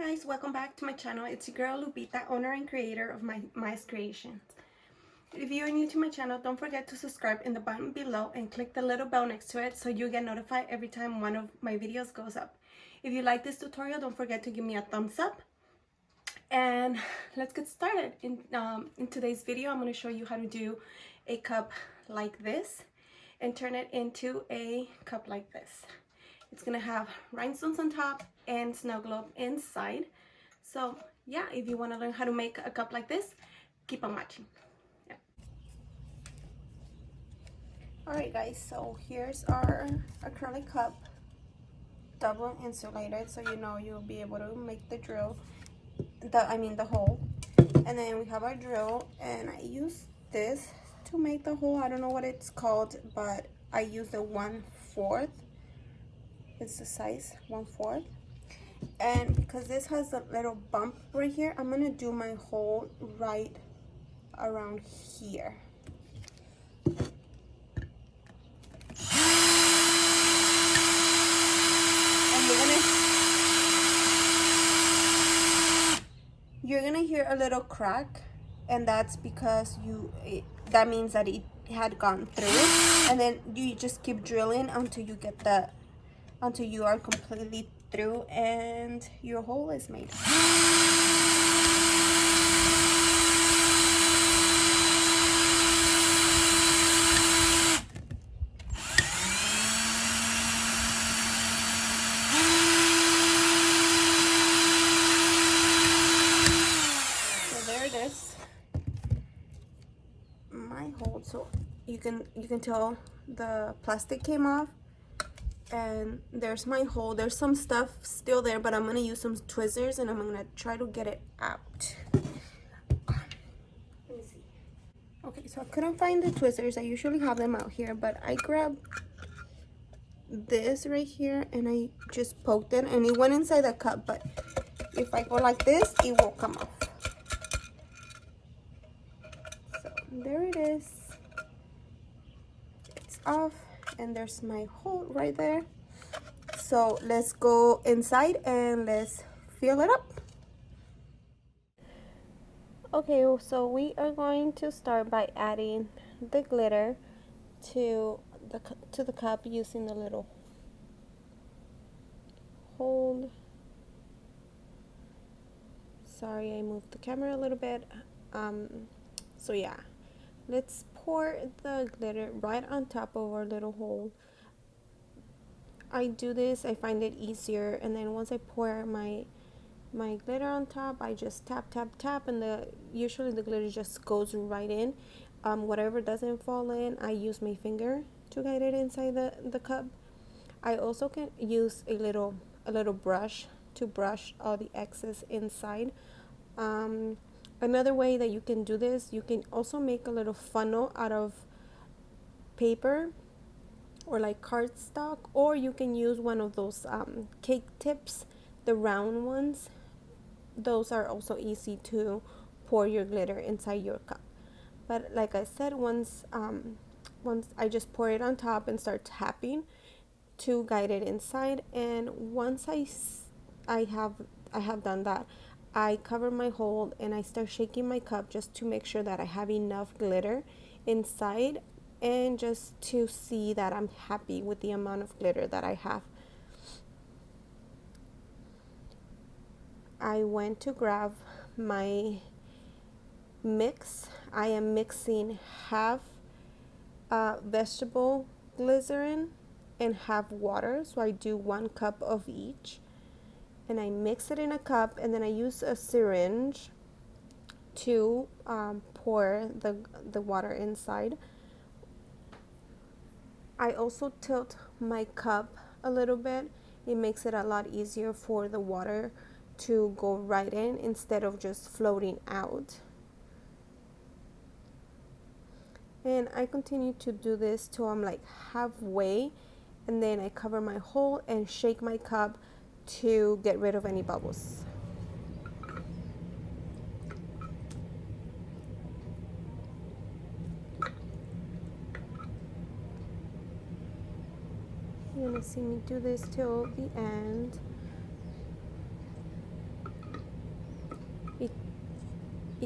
guys, welcome back to my channel. It's your girl Lupita, owner and creator of Mice Creations. If you are new to my channel, don't forget to subscribe in the button below and click the little bell next to it so you get notified every time one of my videos goes up. If you like this tutorial, don't forget to give me a thumbs up. And let's get started. In today's video, I'm going to show you how to do a cup like this and turn it into a cup like this. It's gonna have rhinestones on top and snow globe inside. So yeah, if you want to learn how to make a cup like this, keep on watching. Yeah. Alright guys, so here's our acrylic cup, double insulated, so you know you'll be able to make the drill, the hole. And then we have our drill, and I use this to make the hole. I don't know what it's called, but I use the 1/4. It's the size 1/4, and because this has a little bump right here, I'm gonna do my hole right around here. And you're gonna hear a little crack, and that's because that means that it had gone through. And then you just keep drilling until you get until you are completely through and your hole is made. So there it is, my hole. So you can tell the plastic came off. And there's my hole. There's some stuff still there, but I'm gonna use some tweezers and I'm gonna try to get it out. Let me see. Okay, so I couldn't find the tweezers. I usually have them out here, but I grabbed this right here and I just poked it and it went inside the cup. But if I go like this, it will come off. So there it is. It's off. And there's my hole right there. So let's go inside and let's fill it up. Okay, so we are going to start by adding the glitter to the cup using the little hole. Sorry, I moved the camera a little bit. So yeah, let's pour the glitter right on top of our little hole. I do this, I find it easier, and then once I pour my glitter on top, I just tap and usually the glitter just goes right in. Whatever doesn't fall in, I use my finger to guide it inside the cup. I also can use a little brush to brush all the excess inside. Another way that you can do this, you can also make a little funnel out of paper or like cardstock, or you can use one of those cake tips, the round ones. Those are also easy to pour your glitter inside your cup. But like I said, once I just pour it on top and start tapping to guide it inside, and once I have done that, I cover my hole and I start shaking my cup just to make sure that I have enough glitter inside, and just to see that I'm happy with the amount of glitter that I have. I went to grab my mix. I am mixing half vegetable glycerin and half water, so I do 1 cup of each, and I mix it in a cup, and then I use a syringe to pour the water inside. I also tilt my cup a little bit. It makes it a lot easier for the water to go right in instead of just floating out. And I continue to do this till I'm like halfway, and then I cover my hole and shake my cup to get rid of any bubbles. You're gonna see me do this till the end.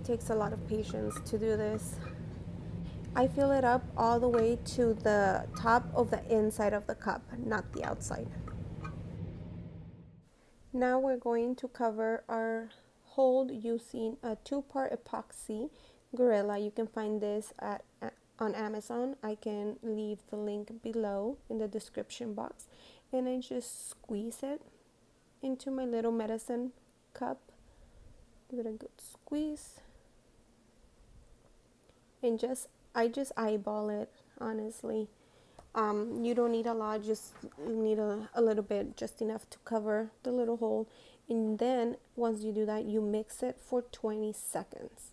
It takes a lot of patience to do this. I fill it up all the way to the top of the inside of the cup, not the outside. Now we're going to cover our hold using a 2-part epoxy Gorilla. You can find this on Amazon. I can leave the link below in the description box. And I just squeeze it into my little medicine cup. Give it a good squeeze. And I just eyeball it, honestly. You don't need a lot, just need a little bit, just enough to cover the little hole. And then once you do that, you mix it for 20 seconds.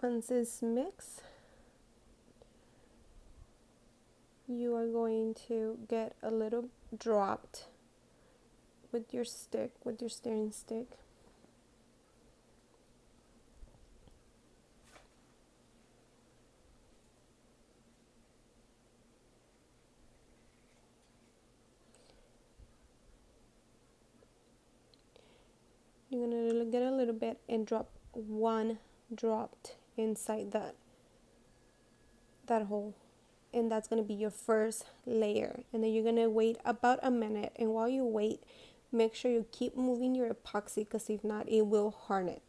Once it's mixed, you are going to get a little dropped with your stick, with your stirring stick. You're gonna get a little bit and drop one dropped inside that hole, and that's gonna be your first layer. And then you're gonna wait about a minute, and while you wait, make sure you keep moving your epoxy, because if not, it will harden.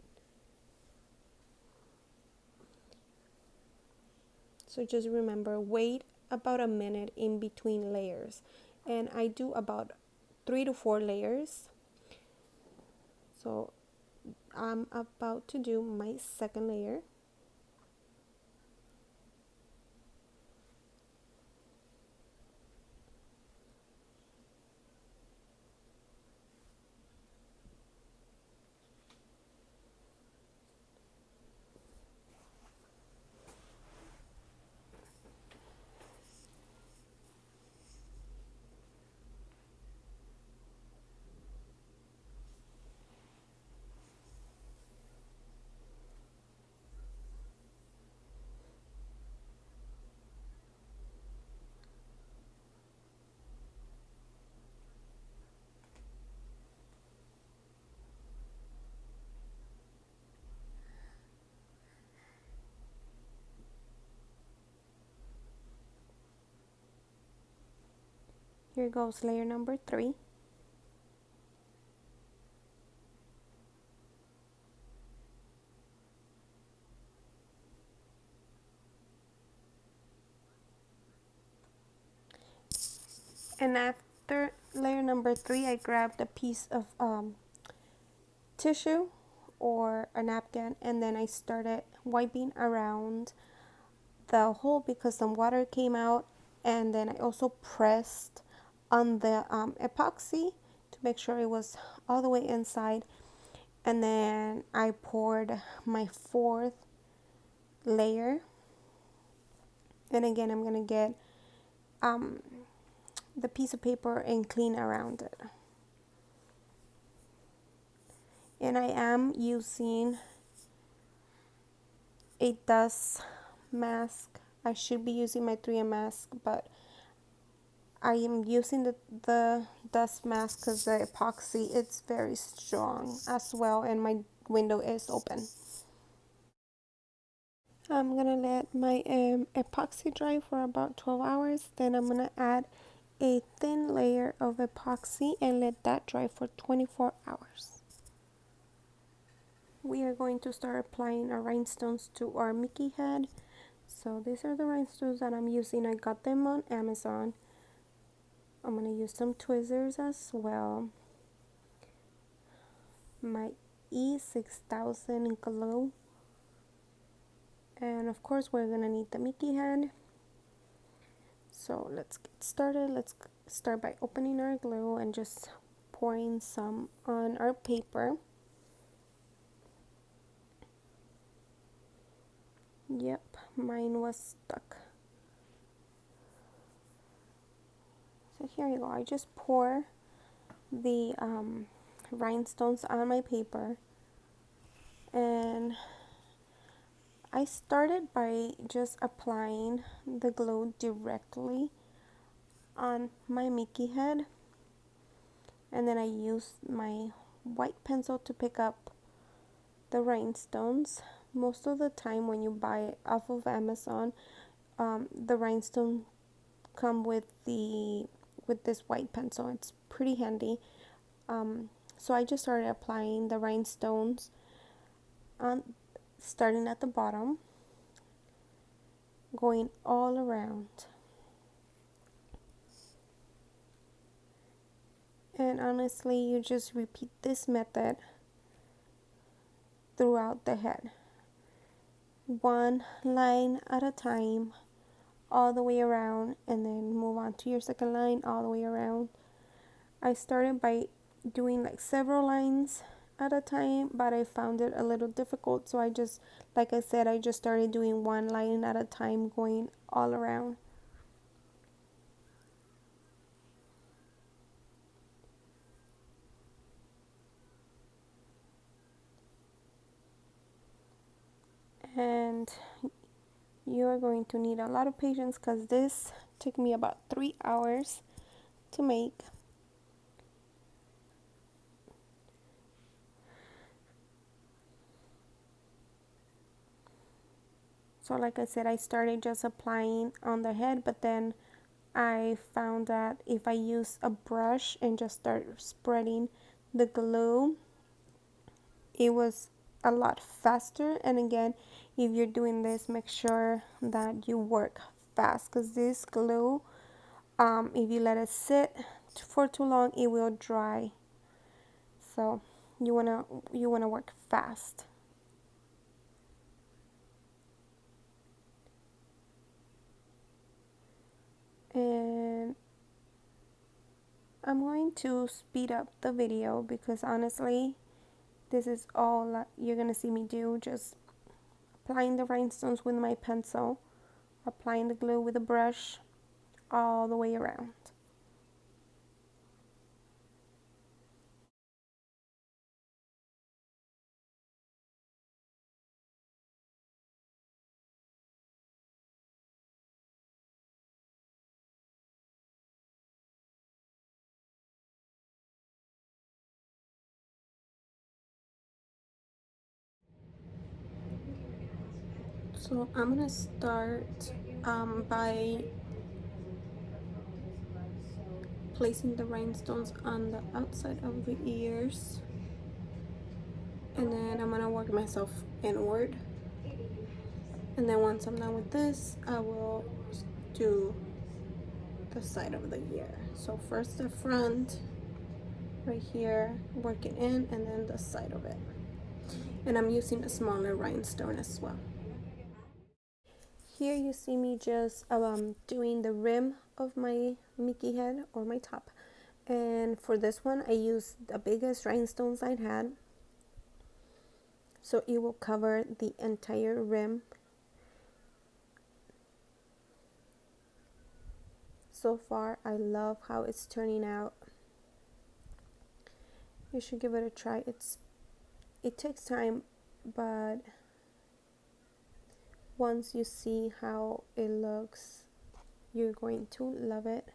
So just remember, wait about a minute in between layers. And I do about 3 to 4 layers. So I'm about to do my second layer. Here goes layer number 3. And after layer number 3, I grabbed a piece of tissue or a napkin, and then I started wiping around the hole because some water came out. And then I also pressed on the epoxy to make sure it was all the way inside. And then I poured my 4th layer. And again, I'm gonna get the piece of paper and clean around it. And I am using a dust mask. I should be using my 3M mask, but I am using the dust mask because the epoxy, it's very strong as well, and my window is open. I'm gonna let my epoxy dry for about 12 hours. Then I'm gonna add a thin layer of epoxy and let that dry for 24 hours. We are going to start applying our rhinestones to our Mickey head. So these are the rhinestones that I'm using. I got them on Amazon. I'm going to use some tweezers as well. My E6000 glue. And of course we're going to need the Mickey head. So let's get started. Let's start by opening our glue and just pouring some on our paper. Yep, mine was stuck. So here you go. I just pour the rhinestones on my paper, and I started by just applying the glue directly on my Mickey head, and then I used my white pencil to pick up the rhinestones. Most of the time when you buy it off of Amazon, the rhinestones come with this white pencil. It's pretty handy. So I just started applying the rhinestones on, starting at the bottom, going all around. And honestly, you just repeat this method throughout the head, one line at a time, all the way around, and then move on to your second line all the way around. I started by doing like several lines at a time, but I found it a little difficult, so I just, like I said, I just started doing one line at a time, going all around. And you are going to need a lot of patience because this took me about 3 hours to make. So like I said, I started just applying on the head, but then I found that if I use a brush and just start spreading the glue, it was a lot faster. And again, if you're doing this, make sure that you work fast, because this glue, if you let it sit for too long, it will dry. So you wanna work fast. And I'm going to speed up the video because honestly, this is all you're gonna see me do, just applying the rhinestones with my pencil, applying the glue with a brush all the way around. So I'm gonna start by placing the rhinestones on the outside of the ears, and then I'm gonna work myself inward. And then once I'm done with this, I will do the side of the ear. So first the front, right here, work it in, and then the side of it. And I'm using a smaller rhinestone as well. Here you see me just doing the rim of my Mickey head or my top. And for this one, I used the biggest rhinestones I had, so it will cover the entire rim. So far, I love how it's turning out. You should give it a try. It takes time, but once you see how it looks, you're going to love it.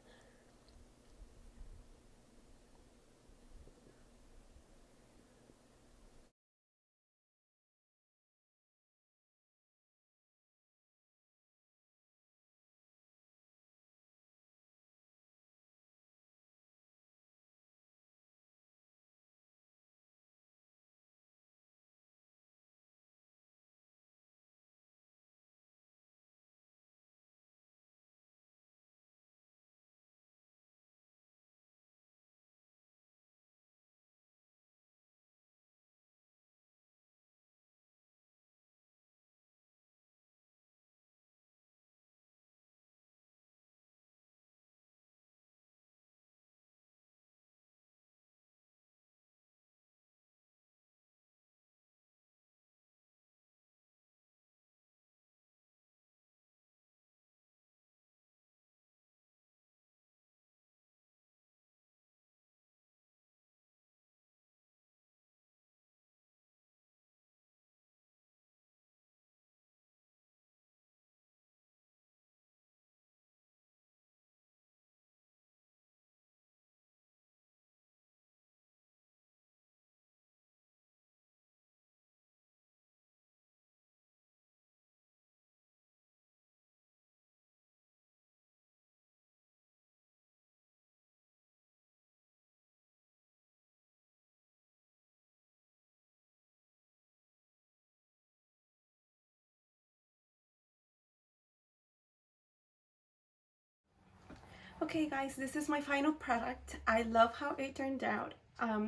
Okay guys, this is my final product. I love how it turned out.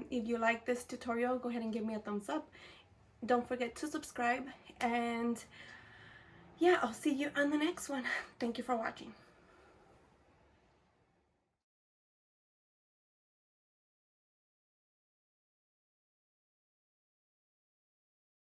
If you like this tutorial, go ahead and give me a thumbs up. Don't forget to subscribe, and yeah, I'll see you on the next one. Thank you for watching.